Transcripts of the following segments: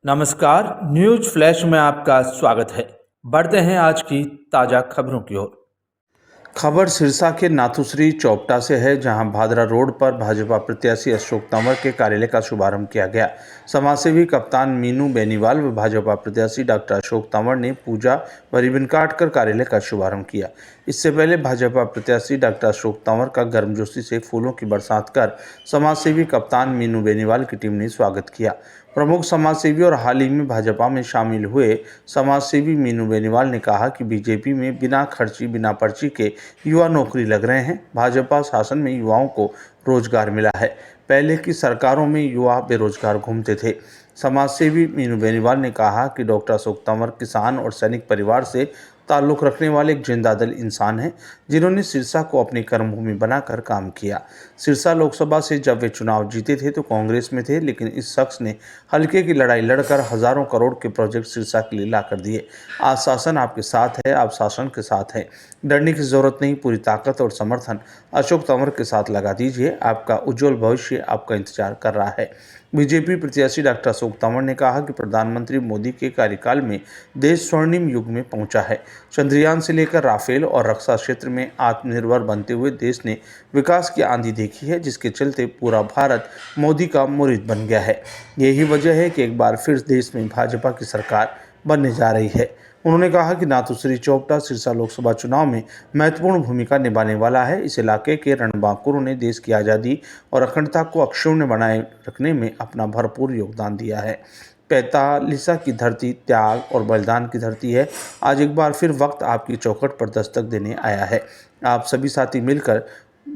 नमस्कार, news flash में आपका स्वागत है। बढ़ते हैं आज की ताज़ा खबरों की ओर। खबर सिरसा के नाथुश्री चौपटा से है, जहां भादरा रोड पर भाजपा प्रत्याशी अशोक तंवर के कार्यालय का शुभारंभ किया गया। समाजसेवी कप्तान मीनू बेनीवाल व भाजपा प्रत्याशी डॉक्टर अशोक तंवर ने पूजा व रिबन काटकर कार्यालय का शुभारंभ किया। इससे पहले भाजपा प्रत्याशी डॉक्टर अशोक तंवर का गर्मजोशी से फूलों की बरसात कर समाजसेवी कप्तान मीनू बेनीवाल की टीम ने स्वागत किया। प्रमुख समाजसेवी और हाल ही में भाजपा में शामिल हुए समाजसेवी मीनू बेनीवाल ने कहा कि बीजेपी में बिना खर्ची बिना पर्ची के युवा नौकरी लग रहे हैं। भाजपा शासन में युवाओं को रोजगार मिला है। पहले की सरकारों में युवा बेरोजगार घूमते थे। समाजसेवी मीनू बेनीवाल ने कहा कि डॉक्टर अशोक तंवर किसान और सैनिक परिवार से ताल्लुक़ रखने वाले एक जिंदादिल इंसान हैं, जिन्होंने सिरसा को अपनी कर्मभूमि बनाकर काम किया। सिरसा लोकसभा से जब वे चुनाव जीते थे तो कांग्रेस में थे, लेकिन इस शख्स ने हल्के की लड़ाई लड़कर हजारों करोड़ के प्रोजेक्ट सिरसा के लिए ला कर दिए। आज शासन आपके साथ है, आप शासन के साथ हैं। डरने की जरूरत नहीं, पूरी ताकत और समर्थन अशोक तंवर के साथ लगा दीजिए। आपका उज्जवल भविष्य आपका इंतजार कर रहा है। बीजेपी प्रत्याशी डॉक्टर अशोक तंवर ने कहा कि प्रधानमंत्री मोदी के कार्यकाल में देश स्वर्णिम युग में पहुंचा है। चंद्रयान से लेकर राफेल और रक्षा क्षेत्र में आत्मनिर्भर बनते हुए देश ने विकास की आंधी देखी है, जिसके चलते पूरा भारत मोदी का मुरीद बन गया है। यही वजह है कि एक बार फिर देश में भाजपा की सरकार बनने जा रही है। उन्होंने कहा कि नाथुश्री चौपटा सिरसा लोकसभा चुनाव में महत्वपूर्ण भूमिका निभाने वाला है। इस इलाके के रणबांकुरों ने देश की आज़ादी और अखंडता को अक्षुण्ण बनाए रखने में अपना भरपूर योगदान दिया है। 45 की धरती त्याग और बलिदान की धरती है। आज एक बार फिर वक्त आपकी चौखट पर दस्तक देने आया है। आप सभी साथी मिलकर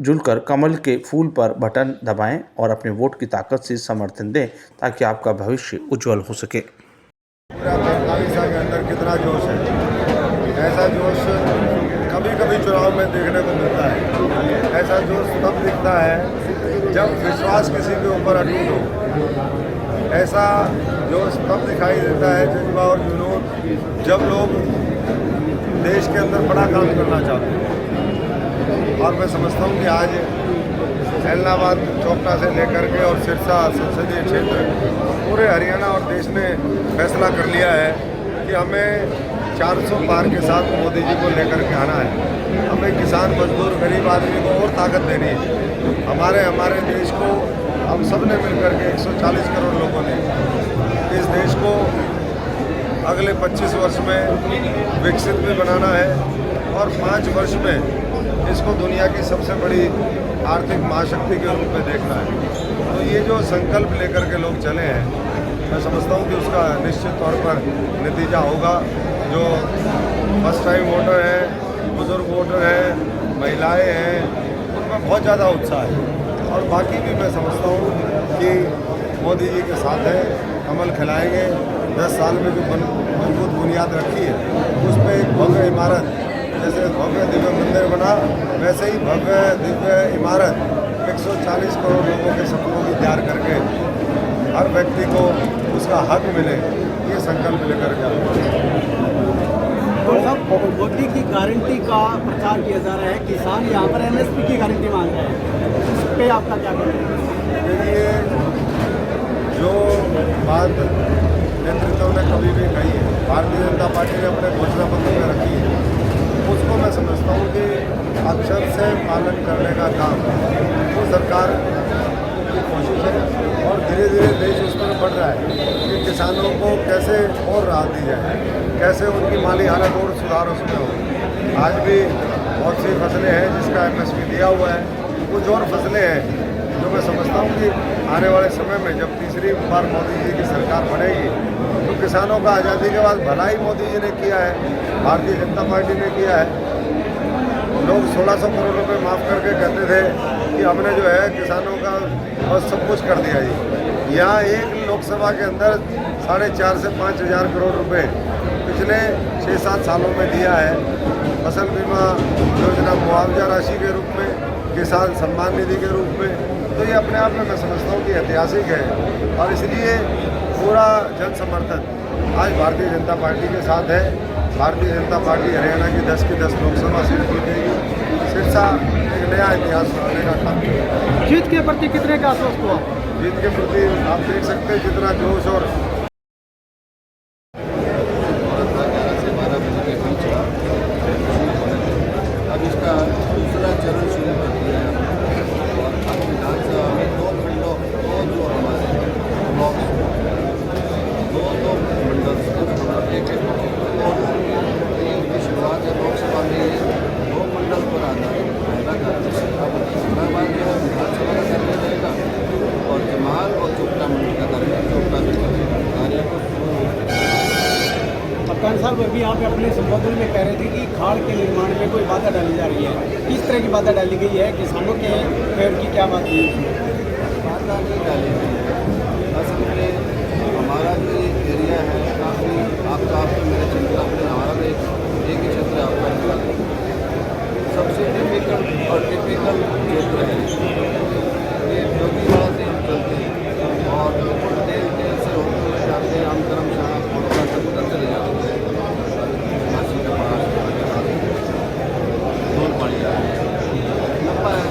जुलकर कमल के फूल पर बटन दबाएं और अपने वोट की ताकत से समर्थन दें, ताकि आपका भविष्य उज्जवल हो सके। पूरा 45 साल के अंदर कितना जोश है। ऐसा जोश कभी कभी चुनाव में देखने को मिलता है। ऐसा जोश तब दिखता है जब विश्वास किसी के ऊपर अटूट हो। ऐसा जोश तब दिखाई देता है जज्बा और जुनून जब लोग देश के अंदर बड़ा काम करना चाहते हैं। और मैं समझता हूँ कि आज एलनाबाद चौपटा से लेकर के और सिरसा संसदीय क्षेत्र पूरे हरियाणा और देश ने फैसला कर लिया है कि हमें 400 पार के साथ मोदी जी को लेकर के आना है। हमें किसान मजदूर गरीब आदमी को और ताकत देनी है। हमारे देश को हम सब ने मिलकर के 140 करोड़ लोगों ने इस देश को अगले 25 वर्ष में विकसित भी बनाना है और 5 वर्ष में इसको दुनिया की सबसे बड़ी आर्थिक महाशक्ति के रूप में देखना है। तो ये जो संकल्प लेकर के लोग चले हैं, मैं समझता हूँ कि उसका निश्चित तौर पर नतीजा होगा। जो फर्स्ट टाइम वोटर हैं, बुजुर्ग वोटर हैं, महिलाएं हैं, उनमें बहुत ज़्यादा उत्साह है। और बाकी भी मैं समझता हूँ कि मोदी जी के साथ है, कमल खिलाएंगे। 10 साल में जो मजबूत बुनियाद रखी है, उस पर एक भव्य इमारत, जैसे भव्य दिव्य मंदिर बना, वैसे ही भव्य दिव्य इमारत 140 करोड़ लोगों के सपनों की तैयार करके हर व्यक्ति को उसका हक मिले, ये संकल्प लेकर के मोदी की गारंटी का प्रचार किया जा रहा है। किसान यहाँ पर MSP की गारंटी मांग रहे हैं, इस पर आपका क्या कहना है? देखिए, जो बात नेतृत्व ने कभी भी कही है, भारतीय जनता पार्टी ने अपने घोषणा पत्र में रखी है, उसको मैं समझता हूँ कि अक्षर से पालन करने का काम वो सरकार की कोशिश है। और धीरे धीरे देश उस पर बढ़ रहा है कि किसानों को कैसे और राहत दी जाए, कैसे उनकी माली हालत और सुधार उसमें हो। आज भी बहुत सी फसलें हैं जिसका MSP दिया हुआ है, कुछ और फसलें हैं जो मैं समझता हूँ कि आने वाले समय में जब तीसरी बार मोदी जी की सरकार बनेगी तो किसानों का आज़ादी के बाद भलाई मोदी जी ने किया है, भारतीय जनता पार्टी ने किया है। लोग 1600 करोड़ रुपए माफ़ करके कहते थे कि हमने जो है किसानों का बस सब कुछ कर दिया जी। यहाँ एक लोकसभा के अंदर 4.5 से 5 हज़ार करोड़ रुपए पिछले 6-7 सालों में दिया है। फसल बीमा योजना मुआवजा राशि के रूप में, किसान सम्मान निधि के रूप में। तो ये अपने आप में मैं समझता हूँ कि ऐतिहासिक है। और इसलिए पूरा जन समर्थन आज भारतीय जनता पार्टी के साथ है। भारतीय जनता पार्टी हरियाणा की 10 की 10 लोकसभा सीट जीतेगी। सिरसा एक नया इतिहास बनाने का काम करेगा। जीत के प्रति कितने का आश्वस्त हुआ? जीत के प्रति आप देख सकते हैं जितना जोश और साहब अभी आप अपने संबोधन में कह रहे थे कि खाड़ के निर्माण में कोई बाधा डाली जा रही है, किस तरह की बाधा डाली गई है, किसानों के पेड़ की क्या बात है? बाधा नहीं डाली गई है। असल में हमारा जो ये एरिया है काफ़ी आपका मेरे क्षेत्र में हमारा भी एक ही क्षेत्र आपका निकल सबसे टिपिकल और टिपिकल क्षेत्र है ये जोगीवाड़ा से हम चलते हैं और तेल से होते हुए जाते हैं हम धर्मशाला कोटा तक उधर चले जाते हैं काशी के पास धूल पड़ी लंबा है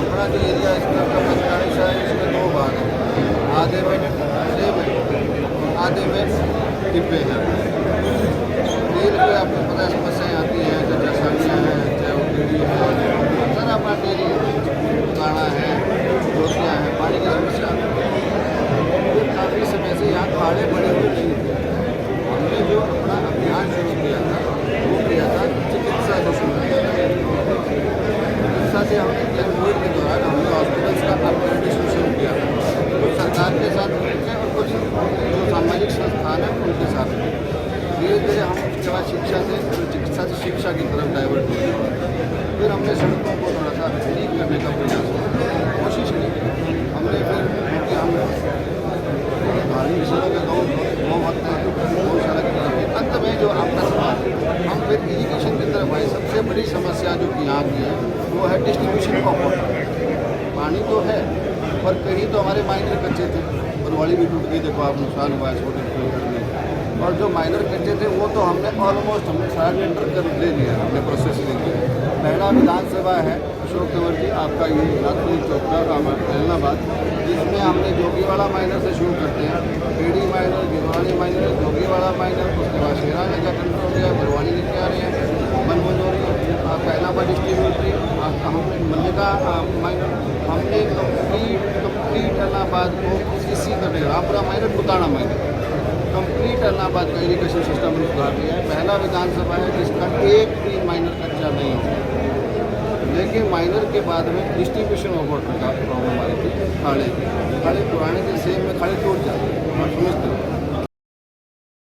अपना जो एरिया इसका पैंतालीस है इसमें दो भाग है आधे में सेब है आधे में डिब्बे हैं तेल पे आपको पता समस्याएँ आती हैं चाहे रसायनियाँ हैं चाहे वो कीड़ी है सर अपना डेली गाना है रोटियाँ हैं पानी की समस्या ये काफ़ी समय से यहाँ खाड़े पड़े हुए नहीं थे हमने जो अपना अभियान शुरू किया था वो किया था चिकित्सा से शुरू किया था चिकित्सा से हमने कोविड के दौरान हमने हॉस्पिटल्स का अपग्रेडेशन शुरू किया था कुछ सरकार के साथ मिलकर और कुछ जो सामाजिक संस्थान है उनके साथ धीरे धीरे हम उसके बाद शिक्षा से चिकित्सा से शिक्षा की तरफ डाइवर्ट हुए फिर हमने सड़कों को थोड़ा सा ठीक करने का प्रयास किया कोशिश की हमने फिर क्योंकि हम धार्मिक स्थलों के गौ हत्या गौशाला की तरफ अंत में जो आपका समाज हम फिर इरीगेशन की तरफ आए सबसे बड़ी समस्या जो कि यहाँ की है वो है डिस्ट्रीब्यूशन ऑफ वाटर पानी तो है पर कहीं तो हमारे माइनर कच्चे थे बनवाड़ी भी टूट गई देखो आप नुकसान हुआ है छोटे किलोमीटर में और जो माइनर कच्चे थे वो तो हमने ऑलमोस्ट हमने सारा टेंडर कर ले लिया हमने प्रोसेस ले लिया पहला विधानसभा है अशोक कंवर जी आपका ये नाथपुर चौपटा इलाहाबाद जिसमें हमने जोगीवाड़ा माइनर से शुरू करते हैं पेड़ी माइनर गिरवाड़ी माइनर जोगीवाड़ा माइनर उसके बाद शेरा में का टेंडर हो गया बरवानी लेके आ रहे हैं बनमंजोरी आपका इलाहाबाद डिस्ट्रीब्यूटरी आपका हमने मल्लिका माइनर हमने कंप्लीट इलाहाबाद को इसी का Rampura minor Kutana minor complete Allahabad का इरीगेशन सिस्टम में सुधार दिया है पहला विधानसभा है जिसका एक भी माइनर कच्चा नहीं है लेकिन माइनर के बाद में डिस्ट्रीब्यूशन ऑफ वाटर का प्रॉब्लम आ रही थी खाड़े पुराने के सेम में खाड़े टूट जाते हैं और समझते हो